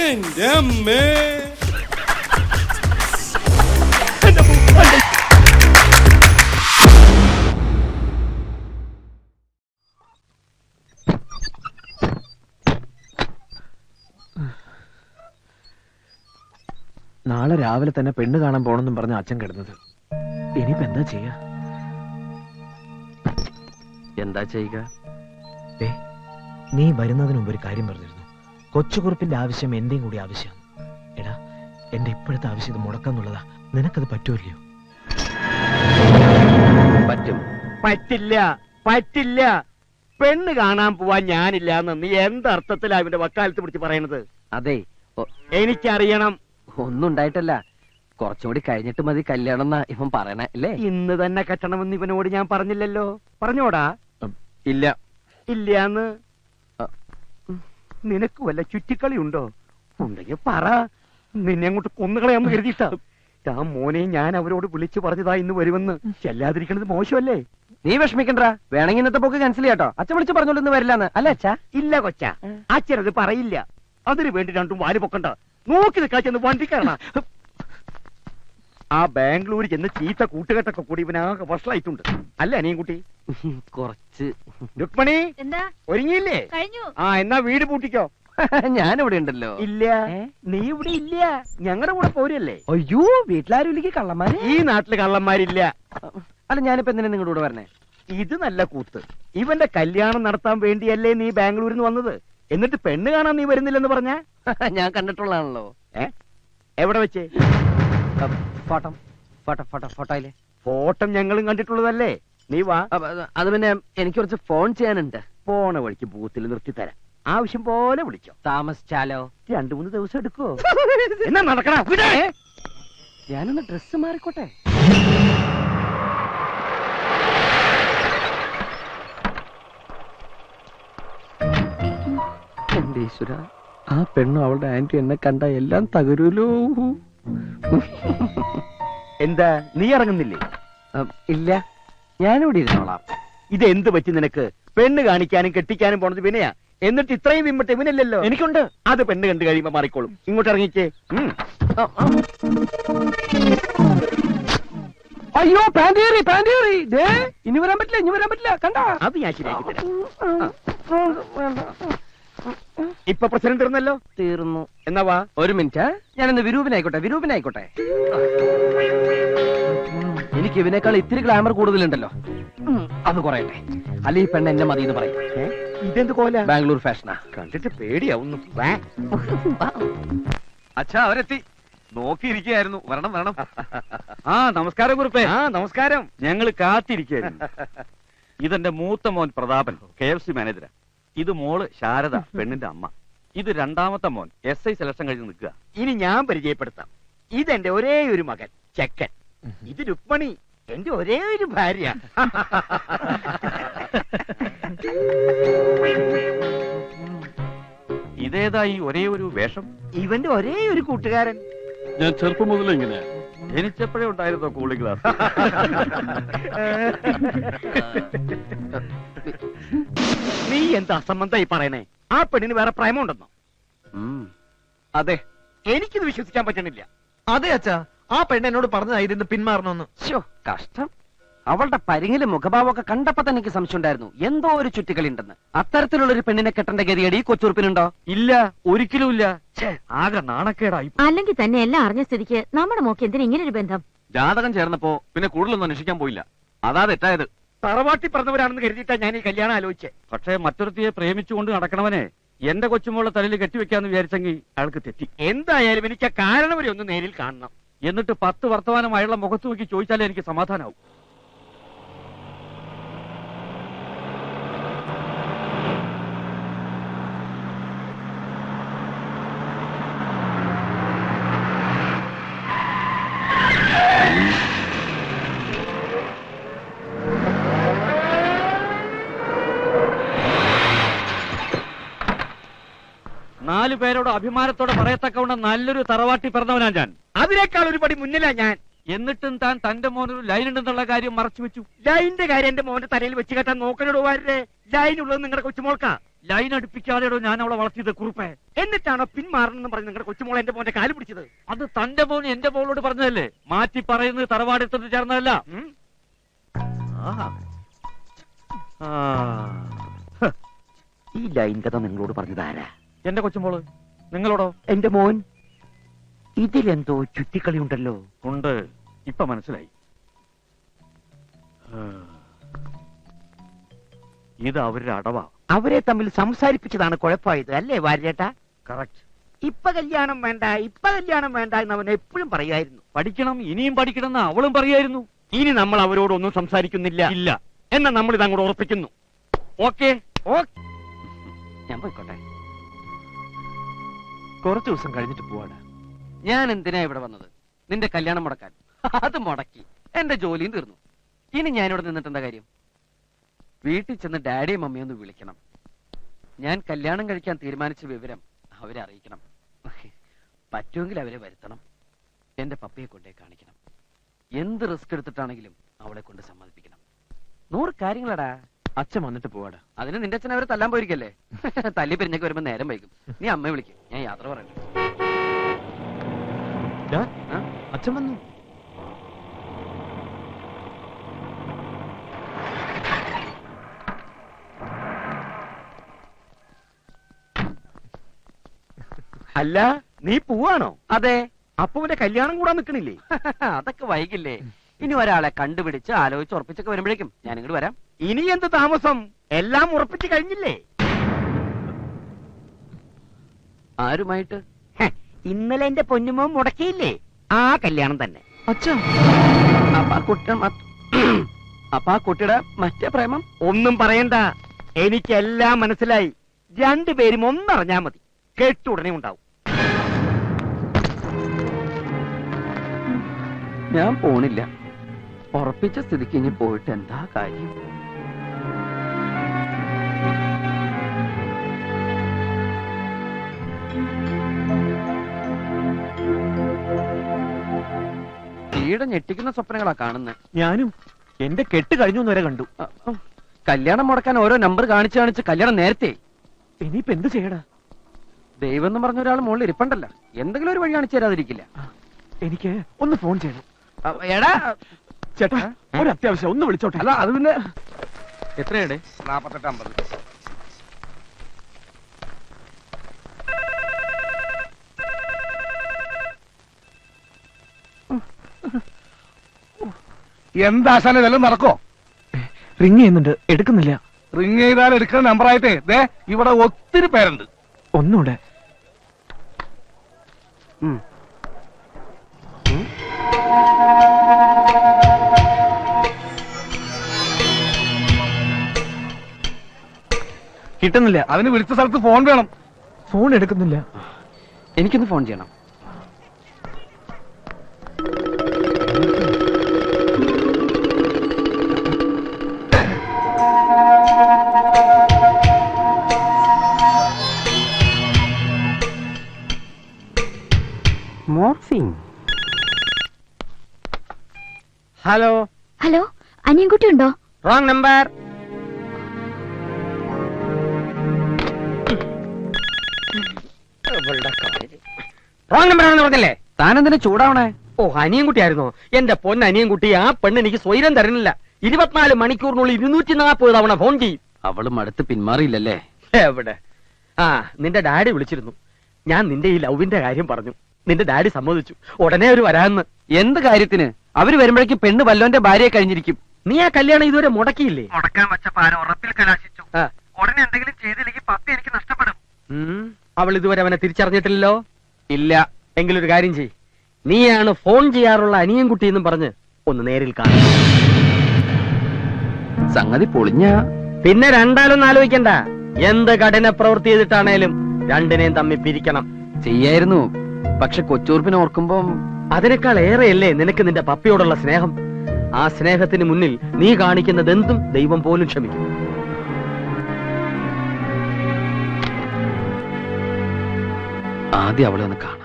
എന്റെ അമ്മേ. നാളെ രാവിലെ തന്നെ പെണ്ണ് കാണാൻ പോണെന്നും പറഞ്ഞ അച്ഛൻ കിടന്നത്. ഇനിയിപ്പോ എന്താ ചെയ്യാ? എന്താ ചെയ്യുക? നീ വരുന്നതിന് മുമ്പ് ഒരു കാര്യം പറഞ്ഞിരുന്നു. കൊച്ചുകുറുപ്പിന്റെ ആവശ്യം എന്റെയും കൂടി ആവശ്യമാണ്. എടാ, എന്റെ ഇപ്പോഴത്തെ ആവശ്യം ഇത് മുടക്കാന്നുള്ളതാ. നിനക്കത് പറ്റുമല്ലയോ? പറ്റും. പറ്റില്ല, പറ്റില്ല. പെണ്ണ് കാണാൻ പോവാൻ ഞാനില്ല എന്ന് നീ എന്തർത്ഥത്തിലാ ഇവന്റെ വക്കാലത്ത് പിടിച്ച് പറയണത്? അതെ, എനിക്കറിയണം. ഒന്നും ഉണ്ടായിട്ടല്ല. കുറച്ചുകൂടി കഴിഞ്ഞിട്ട് മതി കല്യാണം എന്നാ ഇവൻ പറയണേ അല്ലേ? ഇന്ന് തന്നെ കെട്ടണമെന്ന് ഇവനോട് ഞാൻ പറഞ്ഞില്ലല്ലോ. പറഞ്ഞോടാ? ഇല്ല. ഇല്ലാന്ന്. നിനക്ക് വല്ല ചുറ്റിക്കളി ഉണ്ടോ? ഉണ്ടെങ്കിൽ പറ. നിന്നെ അങ്ങോട്ട് കൊന്നുകളയാന്ന് കരുതിയിട്ടാ. ആ മോനെ ഞാൻ അവരോട് വിളിച്ചു പറഞ്ഞതാ ഇന്ന് വരുമെന്ന്. ചെല്ലാതിരിക്കണത് മോശമല്ലേ? നീ വിഷമിക്കണ്ട. വേണമെങ്കിൽ ഇന്നത്തെ പോക്ക് ക്യാൻസൽ ചെയ്യാട്ടോ. അച്ഛൻ വിളിച്ച് പറഞ്ഞോളൂ ഇന്ന് വരില്ലാന്ന്. അല്ല അച്ഛാ? ഇല്ല കൊച്ച, അച്ഛനത് പറയില്ല. അതിനു വേണ്ടി രണ്ടും വാല് പൊക്കണ്ട. നോക്കി നിൽക്കാ ചെന്ന് വണ്ടി കയറണം. ആ ബാംഗ്ലൂരിൽ ചെന്ന് ചീത്ത കൂട്ടുകെട്ടൊക്കെ കൂടി ഇവനാകെ വഷളായിട്ടുണ്ട്. അല്ല അനിയൻ കുട്ടി? കുറച്ച്. രുക്മണി, എന്താ ഒരുങ്ങിയില്ലേ? കഴിഞ്ഞു. ആ, എന്നാ വീട് പൂട്ടിക്കോ. ഞാനിവിടെ ഉണ്ടല്ലോ. ഇല്ല, നീ ഇവിടെ ഇല്ല. ഞങ്ങളുടെ കൂടെ പോരല്ലേ? അയ്യോ, വീട്ടിലാരും ഇല്ലെങ്കിൽ കള്ളന്മാര്. ഈ നാട്ടില് കള്ളന്മാരില്ല. അല്ല, ഞാനിപ്പോ എന്തിനാ നിങ്ങളുടെ കൂടെ വരണേ? ഇത് നല്ല കൂത്ത്. ഇവന്റെ കല്യാണം നടത്താൻ വേണ്ടിയല്ലേ നീ ബാംഗ്ലൂരിൽ നിന്ന് വന്നത്? എന്നിട്ട് പെണ്ണ് കാണാൻ നീ വരുന്നില്ലെന്ന് പറഞ്ഞ? ഞാൻ കണ്ടിട്ടുള്ളതാണല്ലോ. എവിടെ വെച്ച്? ഫോട്ടോയില്. ഫോട്ടം ഞങ്ങളും കണ്ടിട്ടുള്ളതല്ലേ? നീ വാ. അത് പിന്നെ എനിക്ക് കുറച്ച് ഫോൺ ചെയ്യാനുണ്ട്. പോണ വഴിക്ക് ബൂത്തിൽ നിർത്തിത്തരാം. ആവശ്യം പോലെ വിളിച്ചോ. താമസിച്ചാലോ? 2-3 ദിവസം എടുക്കോ? എന്നാ നടക്കണ. ഞാനൊന്ന് ഡ്രസ് മാറിക്കോട്ടെ. എന്റെ ഈശ്വര, ആ പെണ്ണും അവളുടെ ആന്റി എന്നെ കണ്ട എല്ലാം തകരൂലോ. എന്താ, നീ ഇറങ്ങുന്നില്ലേ? ഇല്ല, ഞാനിവിടെ ഇരുന്നോളാം. ഇത് എന്ത് പറ്റി നിനക്ക്? പെണ്ണ് കാണിക്കാനും കെട്ടിക്കാനും പോണത് വിനയാ. എന്നിട്ട് ഇത്രയും വിമ്പട്ട് ഇവനല്ലല്ലോ. എനിക്കുണ്ട്. അത് പെണ്ണ് കണ്ടു കഴിയുമ്പോ മാറിക്കോളും. ഇങ്ങോട്ട് ഇറങ്ങിക്കേ. അയ്യോ, പാൻറ്റേറി. ഇനി വരാൻ പറ്റില്ല. കണ്ട, അത് ഞാൻ ശരിയാക്കി തരാം. ഇപ്പൊ പ്രശ്നം തീർന്നല്ലോ. തീർന്നു. എന്നാ വാ. ഒരു മിനിറ്റ്, ഞാനിന്ന് വിരൂപനായിക്കോട്ടെ. എനിക്ക് ഇവനേക്കാൾ ഇത്തിരി ഗ്ലാമർ കൂടുതലുണ്ടല്ലോ. അത് കുറയട്ടെ. അല്ലെ ഈ പെണ്ണ് എന്നെ മതി എന്ന് പറയും. ഇതെന്ത് കോല? ബാംഗ്ലൂർ ഫാഷനാ. കണ്ടിട്ട് പേടിയാവുന്നു. അച്ഛാ, അവരെത്തി. നോക്കിയിരിക്കുകയായിരുന്നു. വരണം. ആ, നമസ്കാരം കുറുപ്പേ. ആ, നമസ്കാരം. ഞങ്ങൾ കാത്തിരിക്കുകയായിരുന്നു. ഇതെന്റെ മൂത്ത മോൻ പ്രതാപൻ, KFC മാനേജരാ. ഇത് മോള് ശാരദ, പെണ്ണിന്റെ അമ്മ. ഇത് രണ്ടാമത്തെ മോൻ, SI സെലക്ഷൻ കഴിഞ്ഞ് നിൽക്കുക. ഇനി ഞാൻ പരിചയപ്പെടുത്താം. ഇതെന്റെ ഒരേ ഒരു മകൻ ചെക്കൻ. ഇത് രുക്മണി, എന്റെ ഒരേ ഒരു ഭാര്യ. ഇതേതായി ഒരേ ഒരു വേഷം? ഇവന്റെ ഒരേ ഒരു കൂട്ടുകാരൻ. ഞാൻ ചെറുപ്പം മുതൽ ഇങ്ങനെ ജനിച്ചപ്പോഴേ ഉണ്ടായിരുന്നോ കൂളിംഗ് ഗ്ലാസ്? നീ എന്താ അസംബന്ധമായി പറയണേ? ആ പെണ്ണിന് വേറെ പ്രേമമുണ്ടെന്നോ? അതെ. എനിക്കിത് വിശ്വസിക്കാൻ പറ്റണില്ല. അതെ അച്ഛാ, ആ പെണ്ണ് എന്നോട് പറഞ്ഞതായിരുന്നു പിന്മാറണമെന്ന്. കഷ്ടം. അവളുടെ പരിങ്ങിലും മുഖഭാവമൊക്കെ കണ്ടപ്പോ തന്നെ എനിക്ക് സംശയം ഉണ്ടായിരുന്നു, എന്തോ ഒരു ചുറ്റിക്കളി ഉണ്ടെന്ന്. അത്തരത്തിലുള്ള ഒരു പെണ്ണിനെ കെട്ടേണ്ട ഗതിയടി കൊച്ചുറുപ്പിനുണ്ടോ? ഇല്ല, ഒരിക്കലും ഇല്ല. ആകെ നാണക്കേടായി. അല്ലെങ്കിൽ തന്നെ എല്ലാം അറിഞ്ഞ സ്ഥിതിക്ക് നമ്മുടെ മോക്ക് എന്തിനാ ഇങ്ങനെ ഒരു ബന്ധം? ജാതകം ചേർന്നപ്പോ പിന്നെ കൂടുതലൊന്നും അന്വേഷിക്കാൻ പോയില്ല. അതാ തെറ്റായത്. തറവാട്ടി പറഞ്ഞവരാണെന്ന് കരുതിയിട്ടാ ഞാൻ ഈ കല്യാണം ആലോചിച്ചേ. പക്ഷേ മറ്റൊരുത്തിയെ പ്രേമിച്ചുകൊണ്ട് നടക്കണവനെ എന്റെ കൊച്ചുമോളെ തലയിൽ കെട്ടിവെക്കാന്ന് വിചാരിച്ചെങ്കിൽ അയാൾക്ക് തെറ്റി. എന്തായാലും എനിക്ക് ആ കാരണം വരെ ഒന്ന് നേരിൽ കാണണം. എന്നിട്ട് 10 വർത്തമാനം അയാളുടെ മുഖത്ത് നോക്കി ചോദിച്ചാലേ എനിക്ക് സമാധാനാവും. നാലു പേരോട് അഭിമാനത്തോടെ പറയത്തക്കവണ്ണം നല്ലൊരു തറവാട്ടി പിറന്നവനാ ഞാൻ. അതിനേക്കാൾ ഒരു പടി മുന്നിലാ ഞാൻ. എന്നിട്ടും താൻ തന്റെ മോനൊരു ലൈൻ ഉണ്ടെന്നുള്ള കാര്യം മറച്ചു വെച്ചു. ലൈനിന്റെ കാര്യം എന്റെ മോന്റെ തലയിൽ വെച്ച് കെട്ടാൻ നോക്കണോട് വാരേ. ലൈൻ ഉള്ളത് നിങ്ങളുടെ കൊച്ചുമോൾക്കാ. ലൈൻ അടുപ്പിക്കാതെയോ ഞാൻ അവളെ വളർത്തിയത് കുറുപ്പേ. എന്നിട്ടാണോ പിന്മാറണമെന്ന് പറഞ്ഞ് നിങ്ങളുടെ കൊച്ചുമോളെ എന്റെ മോന്റെ കാല് പിടിച്ചത്? അത് തന്റെ മോൻ എന്റെ മോളോട് പറഞ്ഞതല്ലേ, മാറ്റി പറയുന്നത് തറവാടെടുത്തിട്ട് ചേർന്നതല്ല. ആഹാ. ഈ ലൈൻ കഥ നിങ്ങളോട് പറഞ്ഞതാരാ? എന്റെ കൊച്ചുമോള്. നിങ്ങളോടോ? എന്റെ മോൻ. ഇതിലെന്തോ ചുറ്റിക്കളി ഉണ്ടല്ലോ. ഉണ്ട്, ഇപ്പൊ മനസ്സിലായി. ഇത് അവരുടെ അടവാ. അവരെ തമ്മിൽ സംസാരിപ്പിച്ചതാണ് കുഴപ്പമായത് അല്ലേ വാര്യേട്ടാ? കറക്റ്റ്. ഇപ്പൊ കല്യാണം വേണ്ട, ഇപ്പൊ കല്യാണം വേണ്ട എന്ന് അവൻ എപ്പോഴും പറയായിരുന്നു. പഠിക്കണം, ഇനിയും പഠിക്കണം എന്ന് അവളും പറയായിരുന്നു. ഇനി നമ്മൾ അവരോടൊന്നും സംസാരിക്കുന്നില്ല. ഇല്ല. എന്നാ നമ്മൾ ഇത് അങ്ങോട്ട് ഉറപ്പിക്കുന്നു. ഓക്കെ. ഞാൻ പോയിക്കോട്ടെ. കുറച്ചു ദിവസം കഴിഞ്ഞിട്ട് പോവാടാ. ഞാൻ എന്തിനാ ഇവിടെ വന്നത്? നിന്റെ കല്യാണം മുടക്കാൻ. അത് മുടക്കി എന്റെ ജോലിയും തീർന്നു. ഇനി ഞാനിവിടെ നിന്നിട്ട് എന്താ കാര്യം? വീട്ടിൽ ചെന്ന് ഡാഡിയും മമ്മിയും ഒന്ന് വിളിക്കണം. ഞാൻ കല്യാണം കഴിക്കാൻ തീരുമാനിച്ച വിവരം അവരെ അറിയിക്കണം. പറ്റുമെങ്കിൽ അവരെ വരുത്തണം. എന്റെ പപ്പയെ കൊണ്ടേ കാണിക്കണം. എന്ത് റിസ്ക് എടുത്തിട്ടാണെങ്കിലും അവളെ കൊണ്ട് സമ്മതിപ്പിക്കണം. 100 കാര്യങ്ങളടാ. അച്ഛൻ വന്നിട്ട് പോവാടാ. അതിന് നിന്റെ അച്ഛൻ അവരെ തല്ലാൻ പോയിരിക്കല്ലേ? തല്ലി പിരിഞ്ഞൊക്കെ വരുമ്പോ നേരം വൈകും. നീ അമ്മയെ വിളിക്കും, ഞാൻ യാത്ര പറയണം. അച്ഛൻ വന്നു. അല്ല, നീ പോവാണോ? അതെ. അപ്പുവിന്റെ കല്യാണം കൂടാൻ നിൽക്കണില്ലേ? അതൊക്കെ വൈകില്ലേ? ഇനി ഒരാളെ കണ്ടുപിടിച്ച് ആലോചിച്ച് ഉറപ്പിച്ചൊക്കെ വരുമ്പോഴേക്കും ഞാൻ ഇങ്ങോട്ട് വരാം. ഇനി എന്ത് താമസം? എല്ലാം ഉറപ്പിച്ചു കഴിഞ്ഞില്ലേ? ആരുമായിട്ട്? ഇന്നലെ എന്റെ പൊന്നുമോൻ മുടക്കിയില്ലേ, ആ കല്യാണം തന്നെ. അച്ഛാ, അപ്പൊ ആ കുട്ടിയുടെ മറ്റേ പ്രേമം? ഒന്നും പറയണ്ട, എനിക്കെല്ലാം മനസ്സിലായി. രണ്ടുപേരും ഒന്നറിഞ്ഞാ മതി, കേട്ടുടനെ ഉണ്ടാവും. ഞാൻ പോണില്ല. ഉറപ്പിച്ച സ്ഥിതിക്ക് ഇനി പോയിട്ട് എന്താ കാര്യം? ഈടെ ഞെട്ടിക്കുന്ന സ്വപ്നങ്ങളാ കാണുന്നത്. ഞാനും എന്റെ കെട്ട് കഴിഞ്ഞു വരെ കണ്ടു. കല്യാണം മുടക്കാൻ ഓരോ നമ്പർ കാണിച്ച് കാണിച്ച് കല്യാണം നേരത്തെ. ഇനിയിപ്പോ എന്ത് ചെയ്യടാ? ദൈവം എന്ന് പറഞ്ഞ ഒരാൾ മുകളിൽ ഇരിപ്പണ്ടല്ല, എന്തെങ്കിലും ഒരു വഴി കാണിച്ചു തരാതിരിക്കില്ല. എനിക്ക് ഒന്ന് ഫോൺ ചെയ്യണം. എടാ ചേട്ടാ, ഒരു അത്യാവശ്യം ഒന്ന് വിളിച്ചോട്ടെ. അല്ല, അത് പിന്നെ എത്രയാണ്? 4850. എന്താശാന ഇതെല്ലാം നടക്കോ? റിങ് ചെയ്യുന്നുണ്ട്, എടുക്കുന്നില്ല. റിങ് ചെയ്താൽ എടുക്കുന്ന നമ്പറായിട്ടേ ദേ ഇവിടെ ഒത്തിരി പേരുണ്ട്. ഒന്നുകൂടെ. കിട്ടുന്നില്ല. അതിന് വിളിച്ച സ്ഥലത്ത് ഫോൺ വേണം. ഫോൺ എടുക്കുന്നില്ല. എനിക്കൊന്ന് ഫോൺ ചെയ്യണം. ഹലോ. ഹലോ, അനിയൻകുട്ടി ഉണ്ടോ? Wrong number. റോങ് നമ്പർ ആണെന്ന് പറഞ്ഞല്ലേ? താനെന്തിനാ ചൂടാവണേ? ഓ, അനിയൻകുട്ടിയായിരുന്നോ? എന്റെ പൊന്ന് അനിയൻകുട്ടി, ആ പെണ്ണ് എനിക്ക് സ്വൈരം തരുന്നില്ല. 24 മണിക്കൂറിനുള്ളിൽ 240 തവണ ഫോൺ ചെയ്യും. അവളും അടുത്ത് പിന്മാറിയില്ലല്ലേ? എവിടെ? ആ, നിന്റെ ഡാഡി വിളിച്ചിരുന്നു. ഞാൻ നിന്റെ ഈ ലവിന്റെ കാര്യം പറഞ്ഞു. നിന്റെ ഡാഡി സമ്മതിച്ചു. ഉടനെ അവര് വരാന്ന്. എന്ത് കാര്യത്തിന്? അവര് വരുമ്പോഴേക്കും പെണ്ണ് വല്ലോന്റെ ഭാര്യയെ കഴിഞ്ഞിരിക്കും. നീ ആ കല്യാണം ഇതുവരെ മുടക്കിയില്ലേ? മുടക്കാൻ വെച്ച പാരം ഉറപ്പിൽ കലാശിച്ചു. ആ. ഉടനെ എന്തെങ്കിലും ചെയ്തില്ലെങ്കിൽ പപ്പ എനിക്ക് നഷ്ടപ്പെടും. അവൾ ഇതുവരെ അവനെ തിരിച്ചറിഞ്ഞിട്ടില്ലല്ലോ. ഇല്ല. എങ്കിലൊരു കാര്യം ചെയ്, നീയാണ് ഫോൺ ചെയ്യാറുള്ള അനിയൻകുട്ടി എന്നും പറഞ്ഞ് ഒന്ന് നേരിൽ കാണും. സംഗതി പൊളിഞ്ഞ പിന്നെ രണ്ടാലൊന്നും ആലോചിക്കണ്ട. എന്ത് കഠിന പ്രവൃത്തി ചെയ്തിട്ടാണേലും രണ്ടിനെയും തമ്മിൽ പിരിക്കണം. ചെയ്യായിരുന്നു. പക്ഷെ കൊച്ചൂർപ്പിനെ ഓർക്കുമ്പോ അതിനേക്കാൾ ഏറെയല്ലേ നിനക്ക് നിന്റെ പപ്പയോടുള്ള സ്നേഹം. ആ സ്നേഹത്തിന് മുന്നിൽ നീ കാണിക്കുന്നതെന്തും ദൈവം പോലും ക്ഷമിക്കും. ആദ്യം അവളെ ഒന്ന് കാണാം.